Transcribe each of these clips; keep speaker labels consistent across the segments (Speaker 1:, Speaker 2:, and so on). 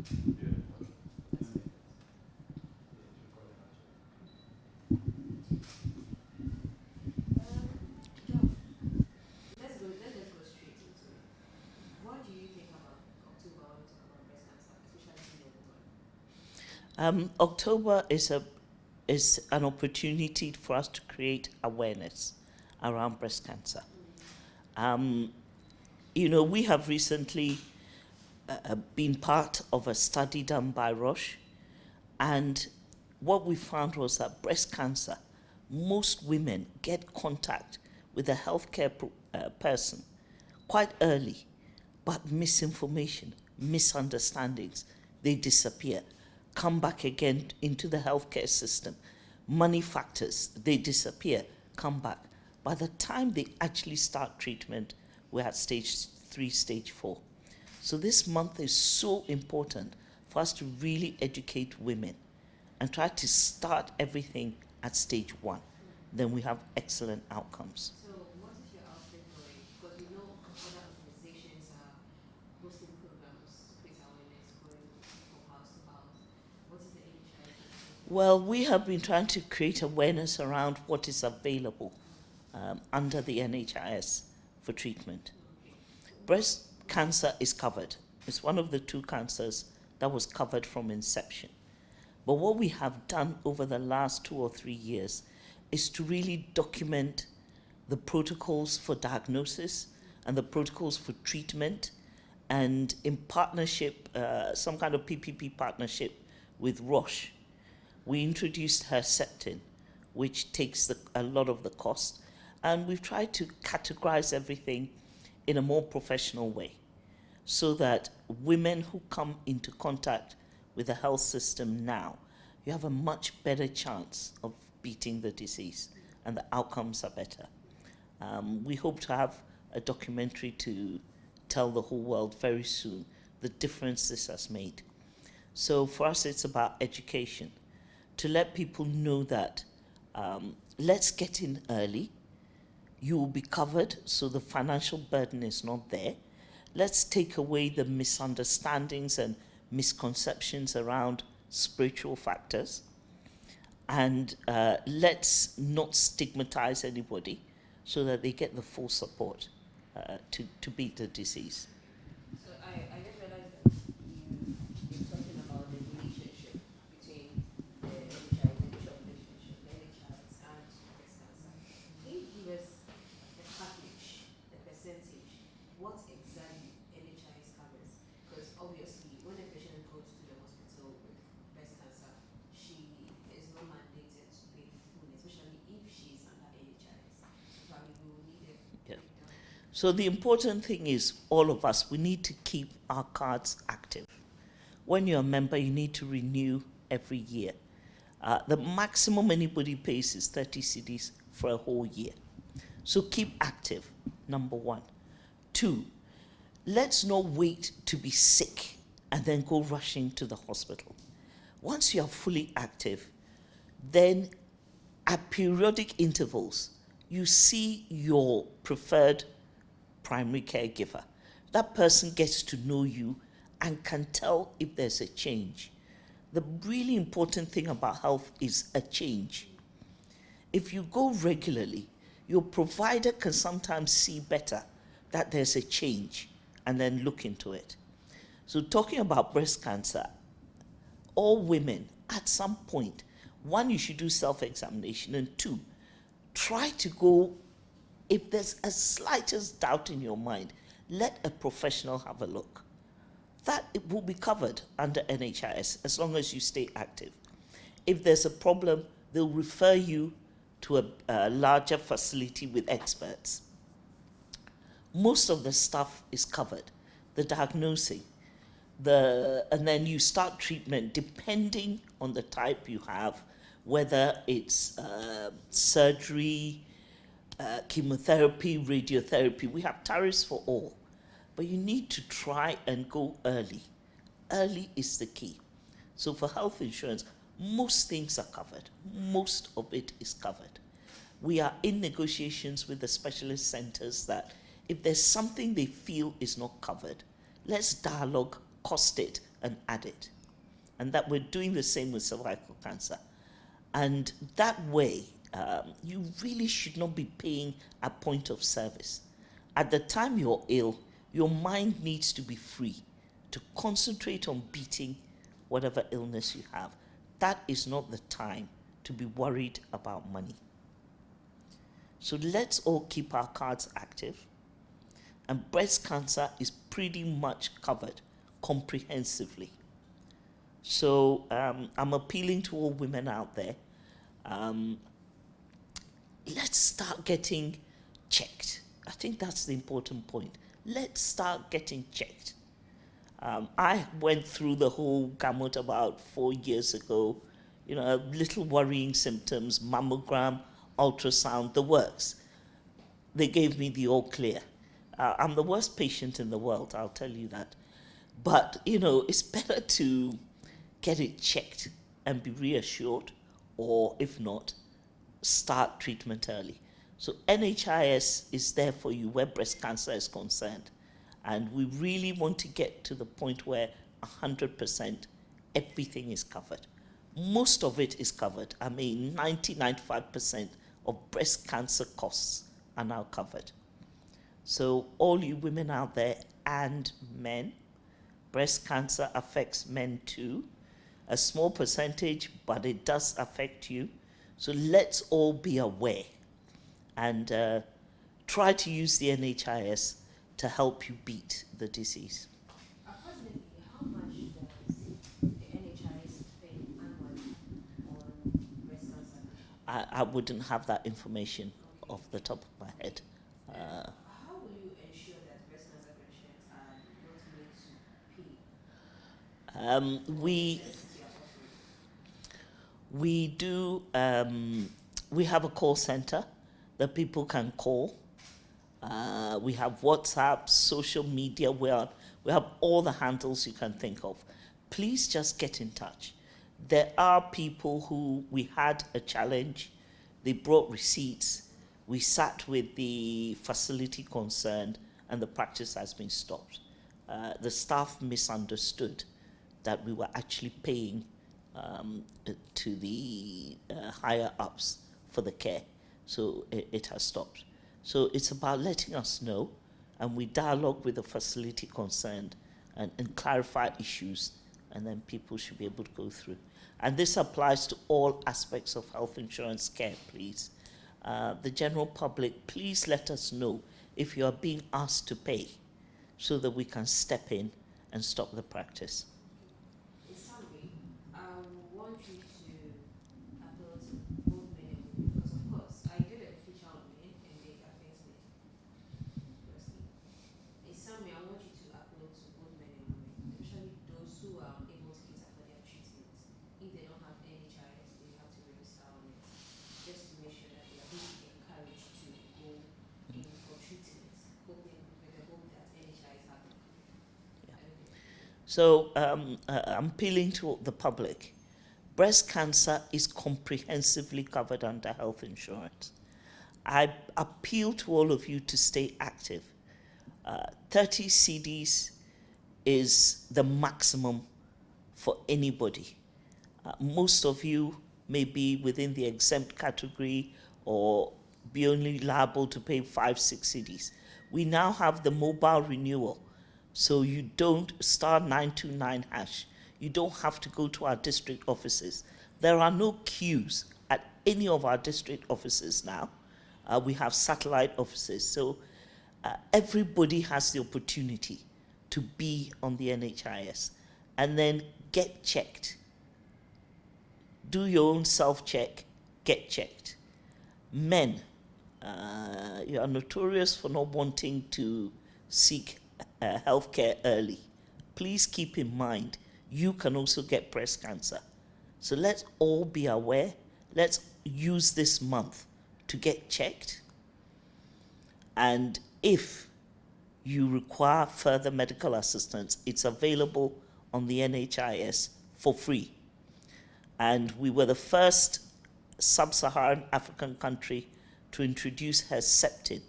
Speaker 1: Let's just go straight into it. What do you think about October when we talk about breast cancer, especially in young women?
Speaker 2: October is an opportunity for us to create awareness around breast cancer. We have recently been part of a study done by Roche, and what we found was that breast cancer, most women get contact with a healthcare person quite early, but misinformation, misunderstandings, they disappear, come back again into the healthcare system. Money factors, they disappear, come back. By the time they actually start treatment, we're at stage 3, stage 4. So this month is so important for us to really educate women and try to start everything at stage 1. Then we have excellent outcomes.
Speaker 1: So what is your outlook for it? Because we know other organizations are hosting programs to create awareness, going from house to house. What is the NHIA?
Speaker 2: Well, we have been trying to create awareness around what is available under the NHIS for treatment. Breast cancer is covered. It's one of the 2 cancers that was covered from inception. But what we have done over the last 2 or 3 years is to really document the protocols for diagnosis and the protocols for treatment, and in partnership, some kind of PPP partnership with Roche, we introduced Herceptin, which takes a lot of the cost, and we've tried to categorize everything in a more professional way so that women who come into contact with the health system now, you have a much better chance of beating the disease and the outcomes are better. We hope to have a documentary to tell the whole world very soon the difference this has made. So for us, it's about education, to let people know that let's get in early. You will be covered, so the financial burden is not there. Let's take away the misunderstandings and misconceptions around spiritual factors. And let's not stigmatize anybody so that they get the full support to beat the disease.
Speaker 1: So I just realized that you're talking about the relationship between the NHI, the nature of relationship, the NHIs and breast cancer. Can you give us the package, the percentage, what exactly NHIs covers? Because obviously, when a patient goes to the hospital with breast cancer, she is not mandated to pay the full, especially if she's under NHIs. So probably we will need a breakdown.
Speaker 2: So the important thing is all of us, we need to keep our cards active. When you're a member, you need to renew every year. The maximum anybody pays is 30 cedis for a whole year. So keep active, number 1. 2, let's not wait to be sick and then go rushing to the hospital. Once you are fully active, then at periodic intervals, you see your preferred primary caregiver. That person gets to know you and can tell if there's a change. The really important thing about health is a change. If you go regularly, your provider can sometimes see better that there's a change and then look into it. So talking about breast cancer, all women at some point, 1, you should do self-examination, and 2, try to go, if there's a slightest doubt in your mind, let a professional have a look. That it will be covered under NHIS as long as you stay active. If there's a problem, they'll refer you to a larger facility with experts. Most of the stuff is covered, the diagnosing, and then you start treatment depending on the type you have, whether it's surgery, chemotherapy, radiotherapy. We have tariffs for all, but you need to try and go early. Early is the key. So for health insurance, most things are covered. Most of it is covered. We are in negotiations with the specialist centers that if there's something they feel is not covered, let's dialogue, cost it, and add it. And that we're doing the same with cervical cancer. And that way, you really should not be paying at point of service. At the time you're ill, your mind needs to be free to concentrate on beating whatever illness you have. That is not the time to be worried about money. So let's all keep our cards active. And breast cancer is pretty much covered comprehensively. So I'm appealing to all women out there. Let's start getting checked. I think that's the important point. Let's start getting checked. I went through the whole gamut about 4 years ago. You know, little worrying symptoms, mammogram, ultrasound, the works. They gave me the all clear. I'm the worst patient in the world, I'll tell you that. But, you know, it's better to get it checked and be reassured, or if not, start treatment early. So NHIS is there for you where breast cancer is concerned. And we really want to get to the point where 100% everything is covered. Most of it is covered. I mean, 95% of breast cancer costs are now covered. So all you women out there and men, breast cancer affects men too. A small percentage, but it does affect you. So let's all be aware and try to use the NHIS to help you beat the disease.
Speaker 1: Approximately, how much does the NHIS spend annually on breast cancer?
Speaker 2: I wouldn't have that information off the top of my head.
Speaker 1: How will you ensure that breast cancer patients are not made to pay for
Speaker 2: We
Speaker 1: the services you are offering?
Speaker 2: we do we have a call center that people can call. We have WhatsApp, social media. We have all the handles you can think of. Please just get in touch. There are people who we had a challenge. They brought receipts. We sat with the facility concerned, and the practice has been stopped. The staff misunderstood that we were actually paying to the higher ups for the care, so it has stopped. So it's about letting us know, and we dialogue with the facility concerned and clarify issues, and then people should be able to go through. And this applies to all aspects of health insurance care, please. The general public, please let us know if you are being asked to pay so that we can step in and stop the practice.
Speaker 1: In summary, I want you to appeal to both men and women because, of course, I did a feature on men and they affect me personally. In summary, I want you to appeal to both men and women, especially those who are able to cater for their treatments. If they don't have NHIS, they have to register on it just to make sure that they are being encouraged to go in for treatments, hoping with the hope that NHIS have them.
Speaker 2: Yeah.
Speaker 1: I don't think.
Speaker 2: So I'm appealing to the public. Breast cancer is comprehensively covered under health insurance. I appeal to all of you to stay active. 30 CDs is the maximum for anybody. Most of you may be within the exempt category or be only liable to pay 5-6 CDs. We now have the mobile renewal, so you don't star 929 hash. You don't have to go to our district offices. There are no queues at any of our district offices now. We have satellite offices, so everybody has the opportunity to be on the NHIS and then get checked. Do your own self-check, get checked. Men, you are notorious for not wanting to seek healthcare early. Please keep in mind, you can also get breast cancer. So let's all be aware. Let's use this month to get checked. And if you require further medical assistance, it's available on the NHIS for free. And we were the first sub-Saharan African country to introduce Herceptin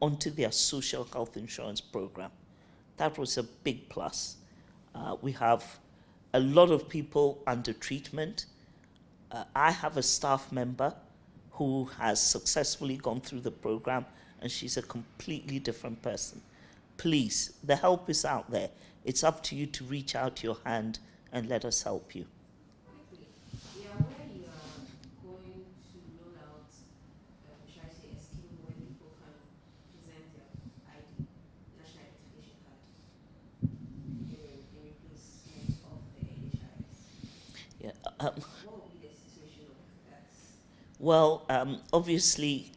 Speaker 2: onto their social health insurance program. That was a big plus. We have a lot of people under treatment. I have a staff member who has successfully gone through the program, and she's a completely different person. Please, the help is out there. It's up to you to reach out your hand and let us help you.
Speaker 1: Quickly, we are aware you are going to roll out, should I say, a scheme where people can present their ID, national identification card, in replacement of the NHIS.
Speaker 2: Yeah.
Speaker 1: What will be the situation of that?
Speaker 2: Well, obviously,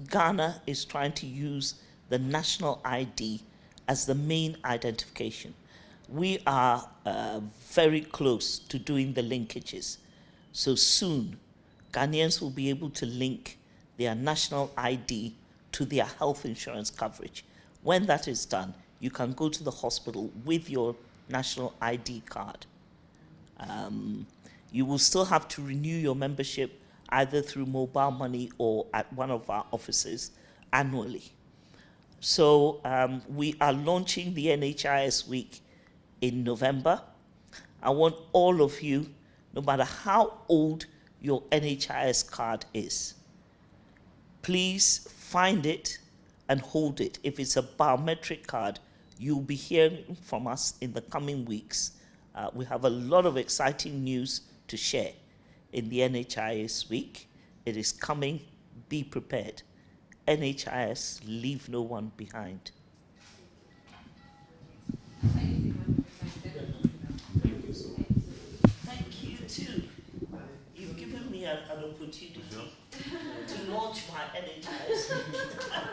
Speaker 2: Ghana is trying to use the national ID as the main identification. We are very close to doing the linkages. So soon, Ghanaians will be able to link their national ID to their health insurance coverage. When that is done, you can go to the hospital with your national ID card. You will still have to renew your membership either through mobile money or at one of our offices annually. So we are launching the NHIS week in November. I want all of you, no matter how old your NHIS card is, please find it and hold it. If it's a biometric card, you'll be hearing from us in the coming weeks. We have a lot of exciting news to share in the NHIS week. It is coming. Be prepared. NHIS, leave no one behind. Thank you too. You've given me an opportunity to launch my NHIS.